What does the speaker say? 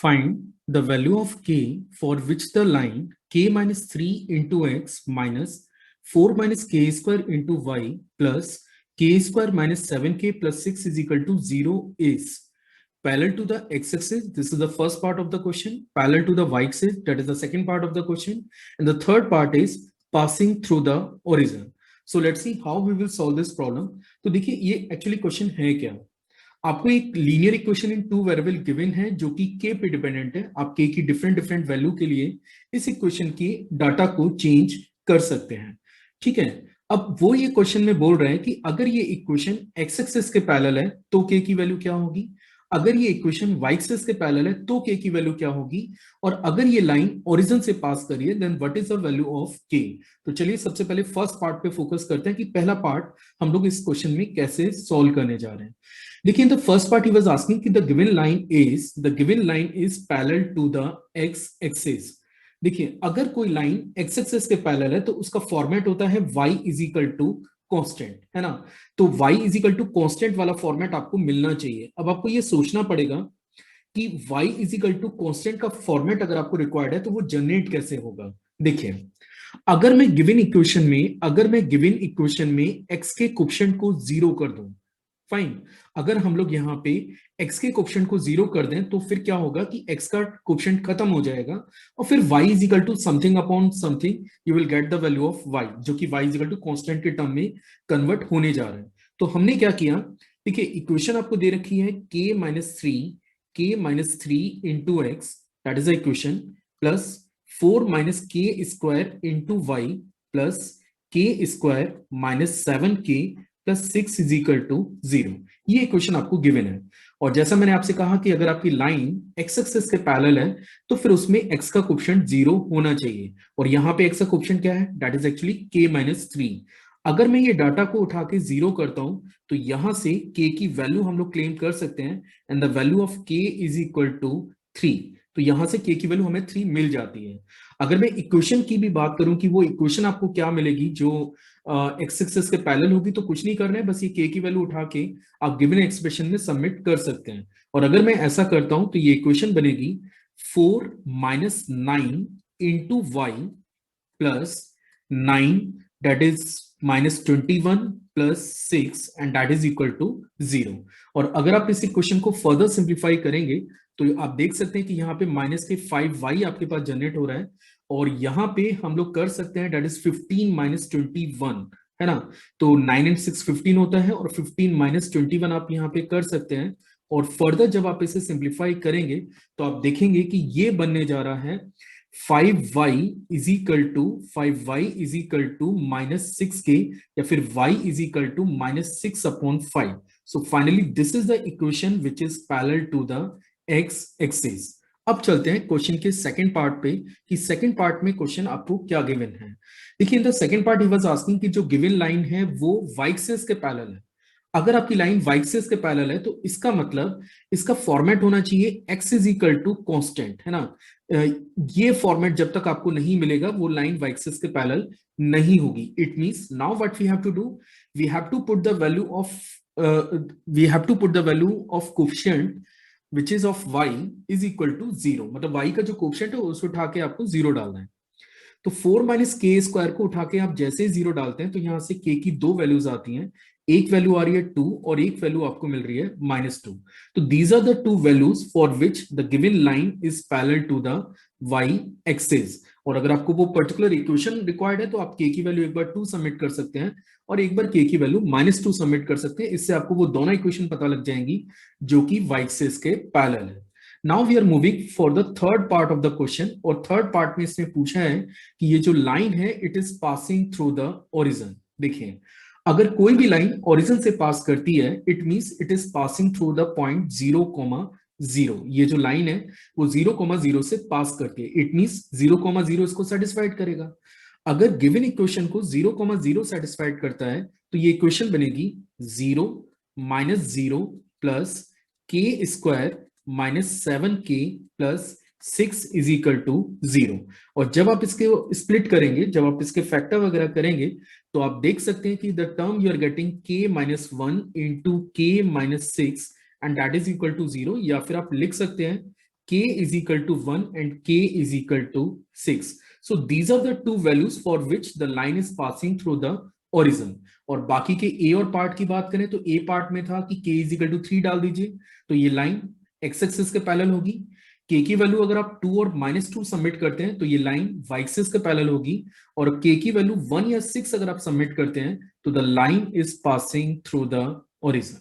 Find the value of k for which the line k minus 3 into x minus 4 minus k square into y plus k square minus 7k plus 6 is equal to 0 is parallel to the x-axis. This is the first part of the question. Parallel to the y-axis, that is the second part of the question. And the third part is passing through the origin. So let's see how we will solve this problem. तो देखिए ये actually question है क्या, आपको एक linear equation in two variable given है जो कि k पे डिपेंडेंट है। आप k की डिफरेंट वैल्यू के लिए इस इक्वेशन की डाटा को चेंज कर सकते हैं। ठीक है, अब वो ये क्वेश्चन में बोल रहे हैं कि अगर ये इक्वेशन x एक्सिस के पैरेलल है तो k की वैल्यू क्या होगी, अगर ये इक्वेशन y एक्सिस के पैरेलल है तो k की वैल्यू क्या होगी, और अगर ये लाइन ओरिजिन से पास करी है then what is the value of k। तो चलिए सबसे पहले फर्स्ट पार्ट पे फोकस करते हैं कि पहला पार्ट हम लोग इस क्वेश्चन में कैसे सॉल्व करने जा रहे हैं। देखिए the first part he was asking कि the given line is parallel to the x axis. देखिए अगर कोई लाइन x एक्सिस के पैरेलल है तो उसका फॉर्मेट होता है y is equal to constant, है ना। तो y is equal to constant वाला फॉर्मेट आपको मिलना चाहिए। अब आपको ये सोचना पड़ेगा कि y is equal to constant का फॉर्मेट अगर आपको रिक्वायर्ड है तो वो जनरेट कैसे होगा। देखिए अगर मैं गिवन इक्वेशन में x के कोएफिशिएंट को जीरो कर दूं, फाइन, अगर हम लोग यहाँ पे x के कोएफिशिएंट को जीरो कर दें तो फिर क्या होगा कि x का कोएफिशिएंट खत्म हो जाएगा और फिर y is equal to something upon something, you will get the value of y जो कि y is equal to constant के टर्म में कन्वर्ट होने जा रहा है। तो हमने क्या किया, देखिए इक्वेशन आपको दे रखी है k minus three into x, that is the equation, plus 4 minus k square into y plus k square minus 7k plus 6 is equal to 0। ये इक्वेशन आपको गिवन है। और जैसा मैंने आपसे कहा कि अगर आपकी लाइन x एक्सिस के पैरेलल है तो फिर उसमें x का कोएफिशिएंट 0 होना चाहिए, और यहाँ पे x का कोएफिशिएंट क्या है, that is actually k minus 3। अगर मैं ये डाटा को उठा के 0 करता हूं तो यहां से k की वैल्यू हम लोग क्लेम कर सकते हैं, and the value of k is equal to 3। तो यहां से k की वैल्यू हमें 3 मिल जाती है। अगर मैं इक्वेशन की भी बात करूं कि वो इक्वेशन आपको क्या मिलेगी जो x एक्सिस के पैरेलल होगी, तो कुछ नहीं करना है, बस ये k की वैल्यू उठा के आप गिवन एक्सप्रेशन में सबमिट कर सकते हैं। और अगर मैं ऐसा करता हूं तो ये इक्वेशन बनेगी 4 minus 9 into y plus 9 that is minus 21 plus 6 and that is equal to 0। और अगर आप इस इक्वेशन को फर्दर सिंप्लीफाई करेंगे तो आप देख सकते हैं कि यहाँ पे माइनस के 5y आपके पास जनरेट हो रहा है, और यहाँ पे हम लोग कर सकते हैं दैट इज 15 माइनस 21, है ना। तो 9 एंड 6 15 होता है, और 15 माइनस 21 आप यहाँ पे कर सकते हैं। और फर्दर जब आप इसे सिंप्लीफाई करेंगे तो आप देखेंगे कि ये बनने जा रहा है 5y is equal to minus 6k, या फिर y is equal to minus 6 upon 5। So finally this is the equation which is parallel to the x axis. अब चलते हैं क्वेश्चन के सेकंड पार्ट पे कि सेकंड पार्ट में क्वेश्चन आपको क्या गिवन है। देखिए in the second part he was asking कि जो गिवन लाइन है वो y एक्सिस के पैरेलल है। अगर आपकी लाइन y एक्सिस के पैरेलल है तो इसका मतलब इसका फॉर्मेट होना चाहिए x is equal to constant, है ना। ये फॉर्मेट जब तक आपको नहीं मिलेगा वो लाइन y एक्सिस के पैरेलल नहीं होगी। It means now what we have to do, we have to put the value of coefficient which is of y is equal to 0, मतलब y का जो कोएफिशिएंट है उसको उठा के आपको 0 डालना है। तो 4 माइनस के स्क्वायर को उठा के आप जैसे 0 डालते हैं तो यहां से k की दो वैल्यूज आती हैं, एक वैल्यू आ रही है 2 और एक वैल्यू आपको मिल रही है -2। तो these are the two values for which the given line is parallel to the y axis. और अगर आपको वो पर्टिकुलर इक्वेशन रिक्वायर्ड है तो आप k की वैल्यू एक बार 2 सबमिट कर सकते हैं और एक बार k की वैल्यू -2 सबमिट कर सकते हैं। इससे आपको वो दोनों इक्वेशन पता लग जाएंगी जो कि y एक्सिस के पैरेलल है। Now we are moving for the third part of the question, और थर्ड पार्ट में इसने पूछा है कि ये जो लाइन है it is passing through the origin. देखिए अगर कोई भी लाइन ओरिजिन से पास करती है it means it is passing through the point 0,0। ये जो लाइन है वो 0,0 से पास करती है, इट मींस 0,0 इसको सेटिस्फाइड करेगा। अगर गिवन इक्वेशन को 0,0 सेटिस्फाइड करता है तो ये इक्वेशन बनेगी 0 minus 0 plus k square minus 7k plus 6 is equal to 0। और जब आप इसके स्प्लिट करेंगे, जब आप इसके फैक्टर वगैरह करेंगे तो आप देख सकते हैं कि the term you are getting k minus 1 into k minus 6 and that is equal to 0, या फिर आप लिख सकते हैं k is equal to 1 and k is equal to 6. So these are the two values for which the line is passing through the origin. और बाकी के a और पार्ट की बात करें तो a पार्ट में था कि k is equal to 3 डाल दीजिए, तो ये लाइन x एक्सिस के पैरेलल होगी। k की वैल्यू अगर आप 2 और -2 सबमिट करते हैं तो ये लाइन y एक्सिस के पैरेलल होगी, और k की वैल्यू 1 या 6 अगर आप सबमिट करते हैं तो the line is passing through the origin.